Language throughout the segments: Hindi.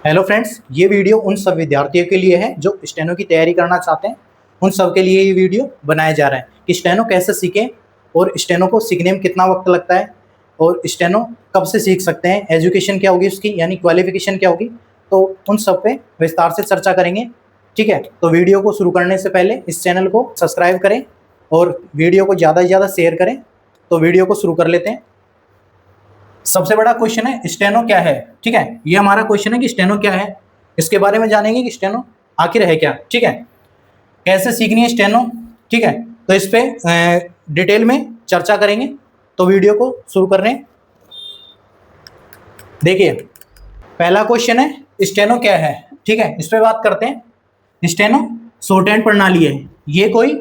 हेलो फ्रेंड्स, ये वीडियो उन सब विद्यार्थियों के लिए है जो स्टेनो की तैयारी करना चाहते हैं। उन सब के लिए ये वीडियो बनाया जा रहा है कि स्टेनो कैसे सीखें और स्टेनो को सीखने में कितना वक्त लगता है और स्टेनो कब से सीख सकते हैं, एजुकेशन क्या होगी उसकी, यानी क्वालिफिकेशन क्या होगी। तो उन सब पे विस्तार से चर्चा करेंगे। ठीक है, तो वीडियो को शुरू करने से पहले इस चैनल को सब्सक्राइब करें और वीडियो को ज़्यादा से ज़्यादा शेयर करें। तो वीडियो को शुरू कर लेते हैं। सबसे बड़ा क्वेश्चन है स्टेनो क्या है। ठीक है, ये हमारा क्वेश्चन है कि स्टेनो क्या है, इसके बारे में जानेंगे कि स्टेनो आखिर है क्या। ठीक है, कैसे सीखनी है स्टेनो। ठीक है, तो इस पे डिटेल में चर्चा करेंगे। तो वीडियो को शुरू कर रहे हैं। देखिए, पहला क्वेश्चन है स्टेनो क्या है। ठीक है, इस पे बात करते हैं। स्टेनो शॉर्टहैंड प्रणाली है। ये कोई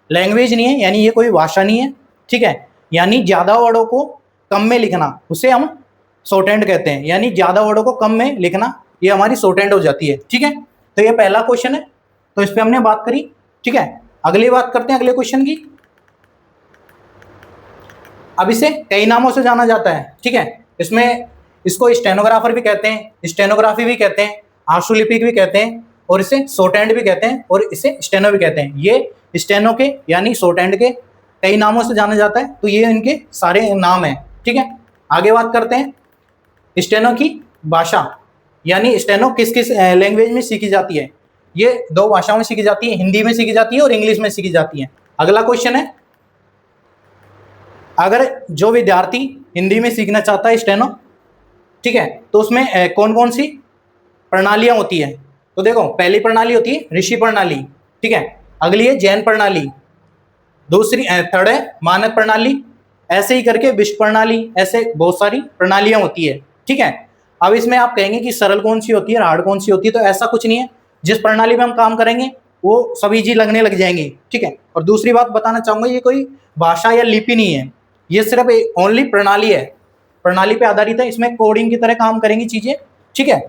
लैंग्वेज नहीं है, यानी ये कोई भाषा नहीं है। ठीक है, यानी ज्यादा वर्डों को कम में लिखना उसे हम शॉर्टहैंड कहते हैं, यानी ज्यादा वर्डों को कम में लिखना, ये हमारी शॉर्टहैंड हो जाती है। ठीक है, तो ये पहला क्वेश्चन है, तो इस पे हमने बात करी। ठीक है, अगली बात करते हैं अगले क्वेश्चन की। अब इसे कई नामों से जाना जाता है। ठीक है, इसमें इसको स्टेनोग्राफर भी कहते हैं, स्टेनोग्राफी भी कहते हैं, आशुलिपिक भी कहते हैं, और इसे शॉर्टहैंड भी कहते हैं, और इसे स्टेनो भी कहते हैं। ये स्टेनो के यानी शॉर्टहैंड के कई नामों से जाना जाता है। तो ये इनके सारे नाम हैं। ठीक है, आगे बात करते हैं स्टेनो की भाषा, यानी स्टेनो किस किस लैंग्वेज में सीखी जाती है। ये दो भाषाओं में सीखी जाती है, हिंदी में सीखी जाती है और इंग्लिश में सीखी जाती है। अगला क्वेश्चन है, अगर जो विद्यार्थी हिंदी में सीखना चाहता है स्टेनो, ठीक है, तो उसमें कौन कौन सी प्रणालियां होती है। तो देखो, पहली प्रणाली होती है ऋषि प्रणाली। ठीक है, अगली है जैन प्रणाली, दूसरी थर्ड है मानक प्रणाली, ऐसे ही करके विश्व प्रणाली, ऐसे बहुत सारी प्रणालियां होती है। ठीक है, अब इसमें आप कहेंगे कि सरल कौन सी होती है, हार्ड कौन सी होती है, तो ऐसा कुछ नहीं है। जिस प्रणाली में हम काम करेंगे वो सब इजी लगने लग जाएंगे। ठीक है, और दूसरी बात बताना चाहूंगा, ये कोई भाषा या लिपि नहीं है, ये सिर्फ ओनली प्रणाली है, प्रणाली पे आधारित है। इसमें कोडिंग की तरह काम करेंगी चीजें। ठीक है,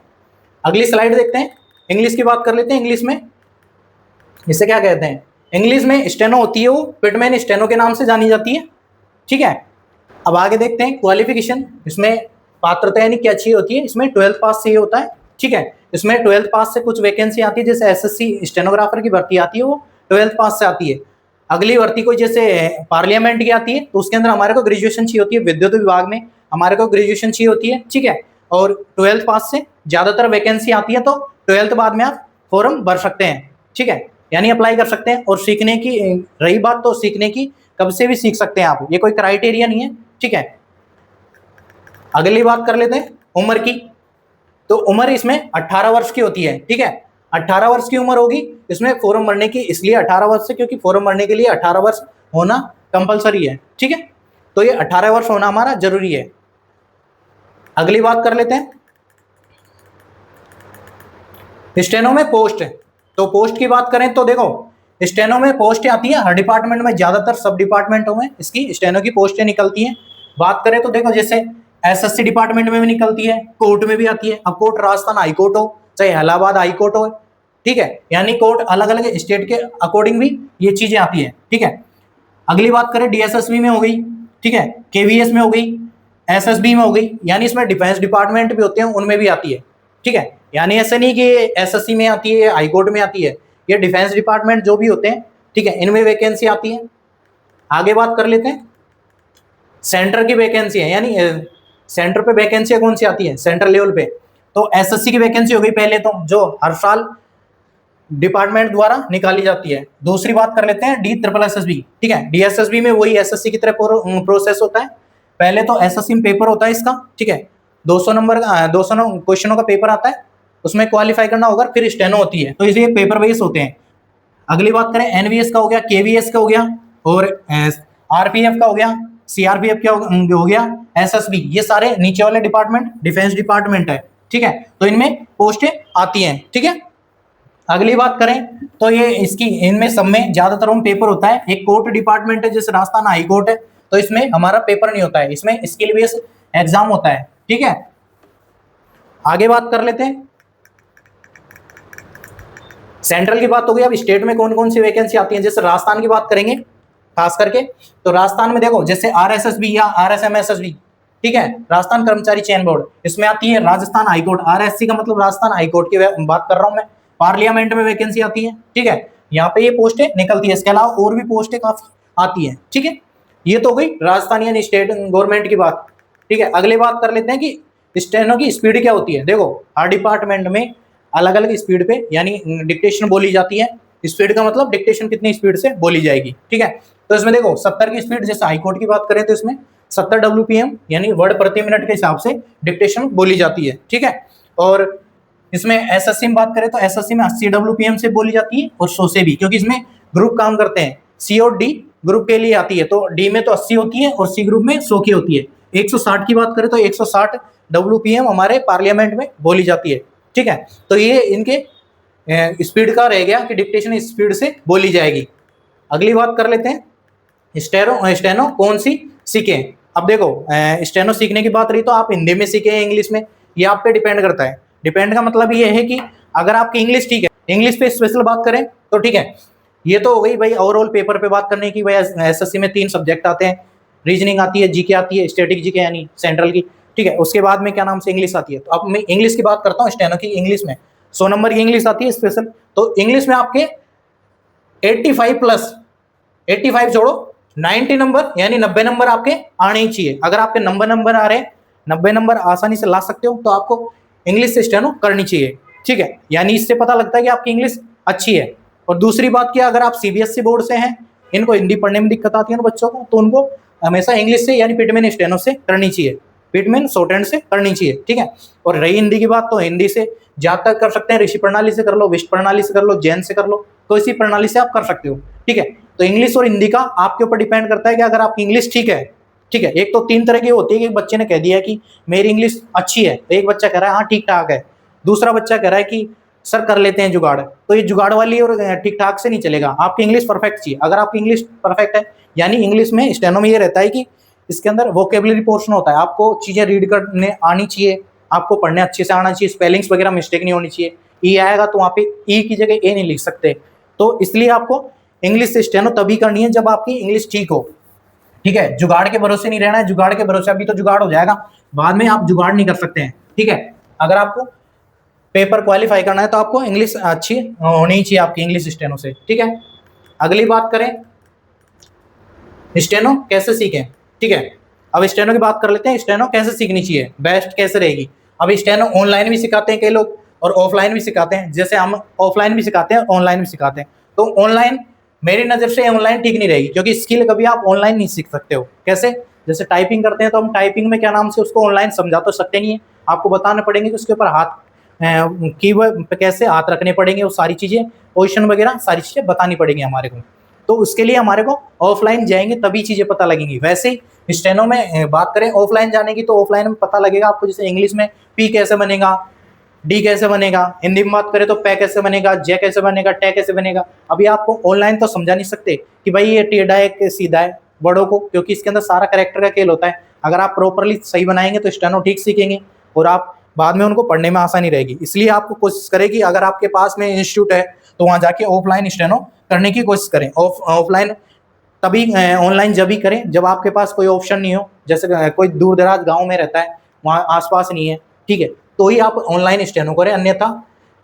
अगली स्लाइड देखते हैं। इंग्लिश की बात कर लेते हैं। इंग्लिश में इसे क्या कहते हैं, इंग्लिश में स्टेनो होती है वो पिटमैन स्टेनो के नाम से जानी जाती है। ठीक है, अब आगे देखते हैं क्वालिफिकेशन। इसमें पात्रता यानी क्या चाहिए होती है, इसमें 12th पास चाहिए होता है। ठीक है, इसमें 12th पास से कुछ वैकेंसी आती है, जैसे एसएससी स्टेनोग्राफर की भर्ती आती है वो 12th पास से आती है। अगली भर्ती कोई जैसे पार्लियामेंट की आती है, तो उसके अंदर हमारे को ग्रेजुएशन चाहिए होती है। विद्युत विभाग में हमारे को ग्रेजुएशन चाहिए होती है। ठीक है, और 12th पास से ज्यादातर वैकेंसी आती है, तो 12th बाद में आप फॉर्म भर सकते हैं। ठीक है, यानी अप्लाई कर सकते हैं। और सीखने की रही बात, तो सीखने की कब से भी सीख सकते हैं आप, ये कोई क्राइटेरिया नहीं है। ठीक है, अगली बात कर लेते हैं उम्र की। तो उम्र इसमें 18 वर्ष की होती है। ठीक है, 18 वर्ष की उम्र होगी इसमें फॉर्म भरने की, इसलिए 18 वर्ष से, क्योंकि फॉर्म भरने के लिए 18 वर्ष होना कंपलसरी है। ठीक है, तो ये 18 वर्ष होना हमारा जरूरी है। अगली बात कर लेते हैं स्टेनो में पोस्ट। तो पोस्ट की बात करें तो देखो, स्टेनो में पोस्ट आती है हर डिपार्टमेंट में, ज्यादातर सब डिपार्टमेंटों में इसकी स्टेनो की पोस्टें निकलती हैं। बात करें तो देखो, जैसे एसएससी डिपार्टमेंट में भी निकलती है, कोर्ट में भी आती है। अब कोर्ट राजस्थान हाई कोर्ट हो चाहे इलाहाबाद हाई कोर्ट हो, ठीक है, यानी कोर्ट अलग अलग स्टेट के अकॉर्डिंग भी ये चीजें आती है। ठीक है, अगली बात करें डीएसएसबी में हो गई, ठीक है, केवीएस में हो गई, एसएसबी में हो गई, यानी इसमें डिफेंस डिपार्टमेंट भी होते हैं, उनमें भी आती है। ठीक है, यानी ऐसा नहीं कि एसएससी में आती है, हाई कोर्ट में आती है, ये डिफेंस डिपार्टमेंट जो भी होते हैं, ठीक है, इनमें वैकेंसी आती है। आगे बात कर लेते हैं सेंटर की वैकेंसी है, यानी सेंटर पे वैकेंसी कौन सी आती है सेंट्रल लेवल पे। तो एसएससी की वैकेंसी हो गई पहले, तो जो हर साल डिपार्टमेंट द्वारा निकाली जाती है। दूसरी बात कर लेते हैं डी ट्रिपल एसएसबी। ठीक है, डीएसएसबी में वही एसएससी की तरह प्रोसेस होता है। पहले तो एसएससी में पेपर होता है इसका, ठीक है, 200 नंबर का 200 क्वेश्चनों का पेपर आता है, उसमें क्वालिफाई करना होगा, फिर स्टेनो होती है, तो इसलिए पेपर बेस होते हैं। अगली बात करें एनवीएस का हो गया, केवीएस का हो गया, और आरपीएफ का हो गया, सीआरपीएफ का हो गया, एसएसबी, ये सारे नीचे वाले डिपार्टमेंट डिफेंस डिपार्टमेंट है। ठीक है, तो इनमें पोस्टें आती हैं। ठीक है, अगली बात करें तो ये इसकी इनमें सब में ज्यादातर पेपर होता है। एक कोर्ट डिपार्टमेंट है जैसे राजस्थान हाई कोर्ट है, तो इसमें हमारा पेपर नहीं होता है, इसमें स्किल बेस्ड एग्जाम होता है। ठीक है, आगे बात कर लेते हैं सेंट्रल की बात हो गई। अब स्टेट में कौन कौन सी वैकेंसी आती है, जैसे राजस्थान की बात करेंगे खास करके, तो राजस्थान में देखो जैसे आरएसएसबी या आरएसएमएसएसबी, ठीक है, राजस्थान कर्मचारी चयन बोर्ड, इसमें आती है राजस्थान हाईकोर्ट, आरएससी का मतलब राजस्थान हाईकोर्ट की बात कर रहा हूं मैं। पार्लियामेंट में वैकेंसी आती है, ठीक है, यहाँ पे ये पोस्टें निकलती है, इसके अलावा और भी पोस्टें काफी आती है, ठीक है। ये तो गई राजस्थान यानी स्टेट गवर्नमेंट की बात, ठीक है। अगली बात कर लेते हैं कि स्टेनो की स्पीड क्या होती है। देखो हर डिपार्टमेंट में अलग अलग स्पीड पे यानी डिक्टेशन बोली जाती है। स्पीड का मतलब डिक्टेशन कितनी स्पीड से बोली जाएगी, ठीक है। तो इसमें देखो 70 की स्पीड, जैसे हाईकोर्ट की बात करें तो इसमें 70 WPM यानी वर्ड प्रति मिनट के हिसाब से डिक्टेशन बोली जाती है, ठीक है। और इसमें एसएससी में बात करें तो एसएससी में 80 WPM से बोली जाती है और 100 से भी, क्योंकि इसमें ग्रुप काम करते हैं। सी और डी ग्रुप के लिए आती है, तो डी में तो 80 होती है और सी ग्रुप में 100 की होती है। 160 की बात करें तो 160 WPM हमारे पार्लियामेंट में बोली जाती है, ठीक है। तो ये इनके स्पीड का रह गया कि डिक्टेशन स्पीड से बोली जाएगी। अगली बात कर लेते हैं स्टेनो कौन सी सीखे। अब देखो स्टेनो सीखने की बात रही तो आप हिंदी में सीखे इंग्लिश में, ये आप पे डिपेंड करता है। डिपेंड का मतलब ये है कि अगर आपकी इंग्लिश ठीक है, इंग्लिश पे स्पेशल बात करें तो ठीक है। ये तो हो गई भाई ओवरऑल पेपर पे बात करने की। भाई एसएससी में 3 सब्जेक्ट आते हैं, रीजनिंग आती है, जीके आती है, स्टैटिक जीके यानी सेंट्रल की, ठीक है। उसके बाद में क्या नाम से इंग्लिश आती है। तो अब मैं इंग्लिश की बात करता हूँ, स्टेनो की इंग्लिश में 100 नंबर की इंग्लिश आती है स्पेशल। तो इंग्लिश में आपके 85 प्लस 85 छोड़ो 90 नंबर यानी 90 नंबर आपके आने ही चाहिए। अगर आपके 90 आ रहे हैं, 90 नंबर आसानी से ला सकते हो, तो आपको इंग्लिश से स्टेनो करनी चाहिए, ठीक है। यानी इससे पता लगता है कि आपकी इंग्लिश अच्छी है। और दूसरी बात क्या, अगर आप सीबीएसई बोर्ड से हैं, इनको हिंदी पढ़ने में दिक्कत आती है ना बच्चों को, तो उनको हमेशा इंग्लिश से यानी पिटमेन स्टेनो से करनी चाहिए, पिटमेन शॉर्ट हैंड से करनी चाहिए, ठीक है। और रही हिंदी की बात, तो हिंदी से ज्यादातर कर सकते हैं, ऋषि प्रणाली से कर लो, विश्व प्रणाली से कर लो, जैन से कर लो, तो इसी प्रणाली से आप कर सकते हो, ठीक है। तो इंग्लिश और हिंदी का आपके ऊपर डिपेंड करता है कि अगर आपकी इंग्लिश ठीक है, ठीक है। एक तो 3 तरह की होती है कि एक बच्चे ने कह दिया कि मेरी इंग्लिश अच्छी है, तो एक बच्चा कह रहा है हाँ ठीक ठाक है, दूसरा बच्चा कह रहा है कि सर कर लेते हैं जुगाड़। तो ये जुगाड़ वाली और ठीक ठाक से नहीं चलेगा, आपकी इंग्लिश परफेक्ट चाहिए। अगर आपकी इंग्लिश परफेक्ट है, यानी इंग्लिश में स्टेनो में ये रहता है कि इसके अंदर वोकेबलरी पोर्शन होता है, आपको चीजें रीड करने आनी चाहिए, आपको पढ़ने अच्छे से आना चाहिए, स्पेलिंग्स वगैरह मिस्टेक नहीं होनी चाहिए। ई आएगा तो वहाँ पे ई की जगह ए नहीं लिख सकते, तो इसलिए आपको इंग्लिश से स्टेनो तभी करनी है जब आपकी इंग्लिश ठीक हो, ठीक है। जुगाड़ के भरोसे नहीं रहना है, जुगाड़ के भरोसे अभी तो जुगाड़ हो जाएगा, बाद में आप जुगाड़ नहीं कर सकते हैं, ठीक है। अगर आपको पेपर क्वालिफाई करना है तो आपको इंग्लिश अच्छी होनी ही चाहिए आपकी इंग्लिश स्टेनो से, ठीक है। अगली बात करें स्टेनो कैसे सीखें, ठीक है। अब स्टेनो की बात कर लेते हैं, स्टेनो कैसे सीखनी चाहिए, बेस्ट कैसे रहेगी। अब स्टेनो ऑनलाइन भी सिखाते हैं कई लोग और ऑफलाइन भी सिखाते हैं, जैसे हम ऑफलाइन भी सिखाते हैं ऑनलाइन भी सिखाते हैं। तो ऑनलाइन मेरी नज़र से ऑनलाइन ठीक नहीं रहेगी, क्योंकि स्किल कभी आप ऑनलाइन नहीं सीख सकते हो। कैसे, जैसे टाइपिंग करते हैं तो हम टाइपिंग में क्या नाम से उसको ऑनलाइन समझा तो सकते नहीं है, आपको बताने पड़ेंगे कि उसके ऊपर हाथ कीवर्ड पे कैसे हाथ रखने पड़ेंगे, वो सारी चीज़ें पोजीशन वगैरह सारी चीज़ें बतानी पड़ेंगी हमारे को। तो उसके लिए हमारे को ऑफलाइन जाएंगे तभी चीज़ें पता लगेंगी। वैसे ही स्टेनो में बात करें ऑफलाइन जाने की, तो ऑफलाइन में पता लगेगा आपको, जैसे इंग्लिश में पी कैसे बनेगा, डी कैसे बनेगा, हिंदी में बात करें तो पै कैसे बनेगा, जे कैसे बनेगा, टे कैसे बनेगा। अभी आपको ऑनलाइन तो समझा नहीं सकते कि भाई ये टेढ़ा है कि सीधा है बड़ों को, क्योंकि इसके अंदर सारा कैरेक्टर का खेल होता है। अगर आप प्रॉपरली सही बनाएंगे तो स्टेनो ठीक सीखेंगे और आप बाद में उनको पढ़ने में आसानी रहेगी। इसलिए आपको कोशिश करें कि अगर आपके पास में इंस्टीट्यूट है तो वहाँ जाके ऑफलाइन स्टेनो करने की कोशिश करें। ऑफलाइन तभी, ऑनलाइन जब भी करें जब आपके पास कोई ऑप्शन नहीं हो, जैसे कोई दूर दराज गाँव में रहता है, वहाँ आसपास नहीं है, ठीक है, तो ही आप ऑनलाइन स्टेनो करें, अन्यथा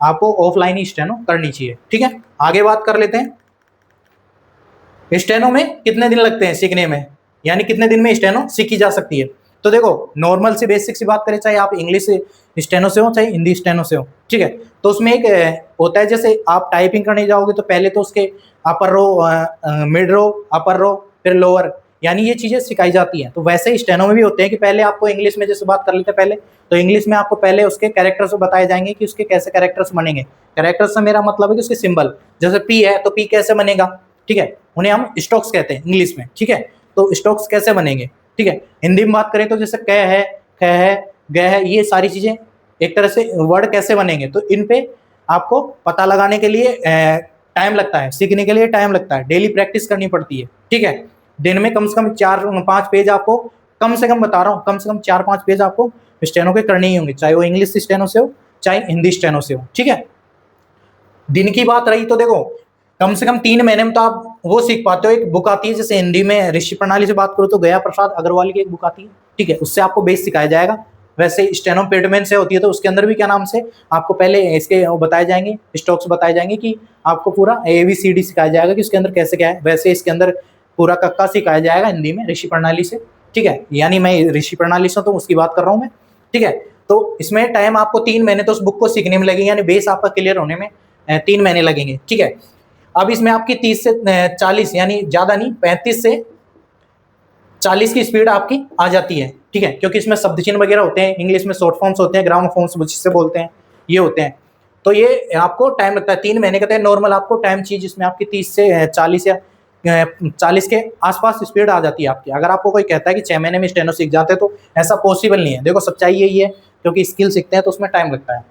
आपको ऑफलाइन ही स्टेनो करनी चाहिए, ठीक है। आगे बात कर लेते हैं स्टेनो में कितने दिन लगते हैं सीखने में, यानी कितने दिन में स्टेनो सीखी जा सकती है। तो देखो नॉर्मल से बेसिक सी बात करें, चाहे आप इंग्लिश स्टेनो से हो चाहे हिंदी स्टेनो से हो, ठीक है। तो उसमें एक होता है, जैसे आप टाइपिंग करने जाओगे तो पहले तो उसके अपर रो, मिड रो, अपर रो, फिर लोअर, यानी ये चीज़ें सिखाई जाती हैं। तो वैसे ही स्टेनो में भी होते हैं कि पहले आपको इंग्लिश में जैसे बात कर लेते हैं पहले, तो इंग्लिश में आपको पहले उसके कैरेक्टर्स बताए जाएंगे कि उसके कैसे कैरेक्टर्स बनेंगे। कैरेक्टर्स से मेरा मतलब है कि उसके सिंबल, जैसे पी है तो पी कैसे बनेगा, ठीक है, उन्हें हम स्टॉक्स कहते हैं इंग्लिश में, ठीक है। तो स्टॉक्स कैसे बनेंगे, ठीक है। हिंदी में बात करें तो जैसे क है, ख है, ग है, ये सारी चीज़ें एक तरह से वर्ड कैसे बनेंगे, तो इन पे आपको पता लगाने के लिए टाइम लगता है, सीखने के लिए टाइम लगता है, डेली प्रैक्टिस करनी पड़ती है, ठीक है। दिन में कम से कम 4-5 पेज आपको, कम से कम बता रहा हूँ, कम से कम 4-5 पेज आपको स्टेनो के करने ही होंगे, चाहे वो इंग्लिश स्टेनो से हो चाहे हिंदी स्टेनो से हो, ठीक है। दिन की बात रही तो देखो कम से कम 3 महीने में तो आप वो सीख पाते हो। एक बुक आती है, जैसे हिंदी में ऋषि प्रणाली से बात करूँ तो गया प्रसाद अग्रवाल की एक बुक आती है, ठीक है, उससे आपको बेस सिखाया जाएगा। वैसे स्टेनो पेडमैन से होती है, तो उसके अंदर भी क्या नाम से आपको पहले इसके वो बताए जाएंगे, स्टॉक्स बताए जाएंगे कि आपको पूरा ABCD सिखाया जाएगा कि उसके अंदर कैसे क्या है। वैसे इसके अंदर पूरा कक्का सिखाया जाएगा हिंदी में ऋषि प्रणाली से, ठीक है, यानी मैं ऋषि प्रणाली से तो उसकी बात कर रहा हूँ मैं, ठीक है। तो इसमें टाइम आपको 3 महीने तो उस बुक को सीखने में लगेंगे, यानी बेस आपका क्लियर होने में 3 महीने लगेंगे, ठीक है। अब इसमें आपकी 30 से 40 यानी ज्यादा नहीं 35 से 40 की स्पीड आपकी आ जाती है, ठीक है, क्योंकि इसमें शब्द चिन्ह वगैरह होते हैं, इंग्लिश में शॉर्ट फॉर्म्स होते हैं, ग्रामर फॉर्म्स जिससे बोलते हैं, ये होते हैं। तो ये आपको टाइम लगता है 3 महीने का, नॉर्मल आपको टाइम चीज इसमें आपकी 30 से 40 या 40 के आसपास स्पीड आ जाती है आपकी। अगर आपको कोई कहता है कि 6 महीने में स्टेनो सीख जाते हैं, तो ऐसा पॉसिबल नहीं है। देखो सच्चाई यही है, क्योंकि स्किल सीखते हैं तो उसमें टाइम लगता है।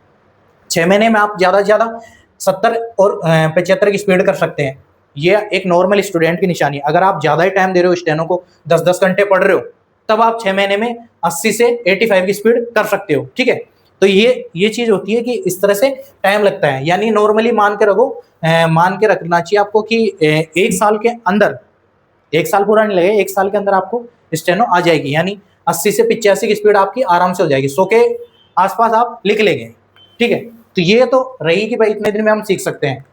6 महीने में आप ज्यादा से ज्यादा 70 और 75 की स्पीड कर सकते हैं। ये एक नॉर्मल स्टूडेंट की निशानी है। अगर आप ज्यादा ही टाइम दे रहे हो, स्टेनो को 10-10 घंटे पढ़ रहे हो, तब आप 6 महीने में 80 से 85 की स्पीड कर सकते हो, ठीक है। तो ये चीज होती है कि इस तरह से टाइम लगता है, यानी नॉर्मली मान के रखो, मान के रखना चाहिए आपको कि 1 साल के अंदर, 1 साल पूरा नहीं लगेगा, 1 साल के अंदर आपको स्टेनो आ जाएगी, यानी 80 से 85 की स्पीड आपकी आराम से हो जाएगी। 100 के आसपास आप लिख लेंगे, ठीक है। तो ये तो रही कि भाई इतने दिन में हम सीख सकते हैं,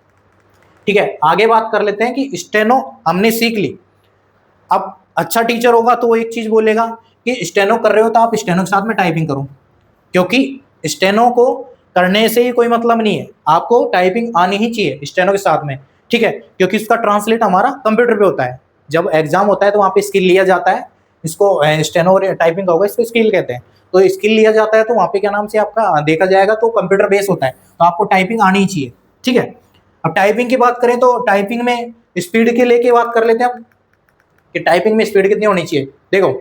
ठीक है। आगे बात कर लेते हैं कि स्टेनो हमने सीख ली। अब अच्छा टीचर होगा तो वो एक चीज बोलेगा कि स्टेनो कर रहे हो तो आप स्टेनो के साथ में टाइपिंग करो, क्योंकि स्टेनो को करने से ही कोई मतलब नहीं है, आपको टाइपिंग आनी ही चाहिए स्टेनो के साथ में, ठीक है, क्योंकि इसका ट्रांसलेट हमारा कंप्यूटर पे होता है। जब एग्जाम होता है तो वहाँ पे स्किल लिया जाता है, इसको स्टेनो टाइपिंग का होगा, इसको स्किल कहते हैं। तो स्किल लिया जाता है तो वहाँ पे क्या नाम से आपका देखा जाएगा, तो कंप्यूटर बेस होता है, तो आपको टाइपिंग आनी ही चाहिए, ठीक है। अब टाइपिंग की बात करें तो टाइपिंग में स्पीड के लेके बात कर लेते हैं हम कि टाइपिंग में स्पीड कितनी होनी चाहिए। देखो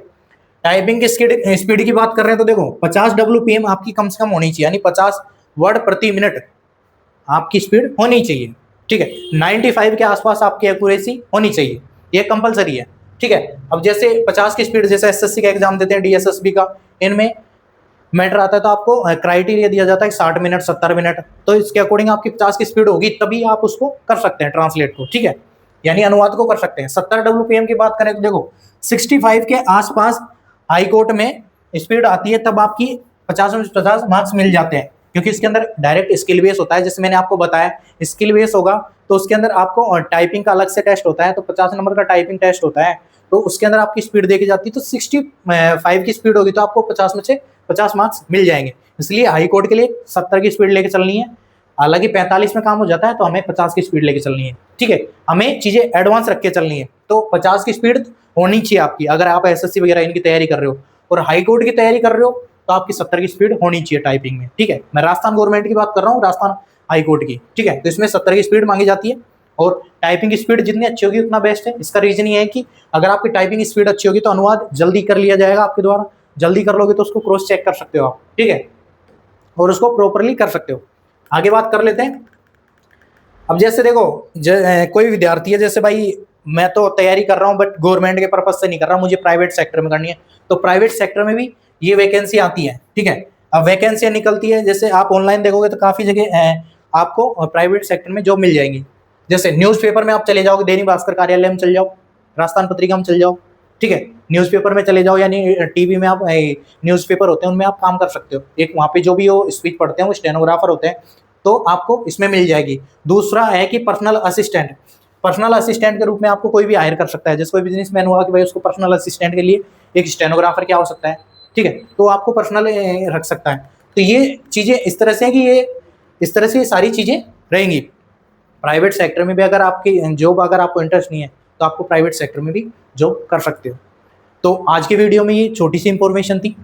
टाइपिंग की स्पीड की बात कर रहे हैं तो देखो 50 WPM आपकी कम से कम होनी चाहिए, यानी 50 वर्ड प्रति मिनट आपकी स्पीड होनी चाहिए, ठीक है। 95 के आसपास आपकी एक्यूरेसी होनी चाहिए, ये कंपलसरी है, ठीक है। अब जैसे 50 की स्पीड, जैसे SSC का एग्जाम देते हैं, DSSB का, इनमें मैटर आता है तो आपको क्राइटेरिया दिया जाता है 60 मिनट 70 मिनट, तो इसके अकॉर्डिंग आपकी 50 की स्पीड होगी, तभी आप उसको कर सकते हैं ट्रांसलेट को, ठीक है, यानी अनुवाद को कर सकते हैं। 70 WPM की बात करें तो देखो 65 के आसपास हाई कोर्ट में स्पीड आती है, तब आपकी 50 में 50 मार्क्स मिल जाते हैं, क्योंकि इसके अंदर डायरेक्ट स्किल बेस होता है। जैसे मैंने आपको बताया स्किल बेस होगा, तो उसके अंदर आपको टाइपिंग का अलग से टेस्ट होता है, तो 50 नंबर का टाइपिंग टेस्ट होता है, तो उसके अंदर आपकी स्पीड देखी जाती है। तो 65 की स्पीड होगी तो आपको 50 में से 50 मार्क्स मिल जाएंगे। इसलिए हाई कोर्ट के लिए 70 की स्पीड लेके चलनी है, हालांकि 45 में काम हो जाता है, तो हमें 50 की स्पीड लेके चलनी है, ठीक है। हमें चीजें एडवांस रख के चलनी है, तो 50 की स्पीड होनी चाहिए आपकी। अगर आप SSC वगैरह इनकी तैयारी कर रहे हो और हाई कोर्ट की तैयारी कर रहे हो, तो आपकी 70 की स्पीड होनी चाहिए टाइपिंग में, ठीक है। मैं राजस्थान गवर्नमेंट की बात कर रहा हूँ, राजस्थान हाई कोर्ट की, ठीक है। तो इसमें 70 की स्पीड मांगी जाती है, और टाइपिंग की स्पीड जितनी अच्छी होगी उतना बेस्ट है। इसका रीजन ये है कि अगर आपकी टाइपिंग स्पीड अच्छी होगी तो अनुवाद जल्दी कर लिया जाएगा आपके द्वारा, जल्दी कर लोगे तो उसको क्रॉस चेक कर सकते हो आप, ठीक है, और उसको प्रॉपरली कर सकते हो। आगे बात कर लेते हैं। अब जैसे देखो कोई विद्यार्थी है, जैसे भाई मैं तो तैयारी कर रहा हूँ बट गवर्नमेंट के पर्पज से नहीं कर रहा, मुझे प्राइवेट सेक्टर में करनी है, तो प्राइवेट सेक्टर में भी ये वैकेंसी आती है, ठीक है। अब वैकेंसियां निकलती है, जैसे आप ऑनलाइन देखोगे तो काफी जगह आपको प्राइवेट सेक्टर में जॉब मिल जाएंगी। जैसे न्यूज़पेपर में आप चले जाओगे, दैनिक भास्कर कार्यालय में चले जाओ, राजस्थान पत्रिका में चले जाओ, ठीक है, न्यूज़पेपर में चले जाओ, यानी टीवी में आप न्यूज़पेपर होते हैं उनमें आप काम कर सकते हो। एक वहाँ पे जो भी वो स्पीच पढ़ते हैं वो स्टेनोग्राफर होते हैं, तो आपको इसमें मिल जाएगी। दूसरा है कि पर्सनल असिस्टेंट के रूप में आपको कोई भी हायर कर सकता है। जैसे कोई बिजनेसमैन हुआ कि भाई उसको पर्सनल असिस्टेंट के लिए एक स्टेनोग्राफर क्या हो सकता है, ठीक है, तो आपको पर्सनल रख सकता है। तो ये चीज़ें इस तरह से है कि ये इस तरह से ये सारी चीज़ें रहेंगी। प्राइवेट सेक्टर में भी अगर आपकी जॉब, अगर आपको इंटरेस्ट नहीं है तो आपको प्राइवेट सेक्टर में भी जॉब कर सकते हो। तो आज की वीडियो में ये छोटी सी इंफॉर्मेशन थी।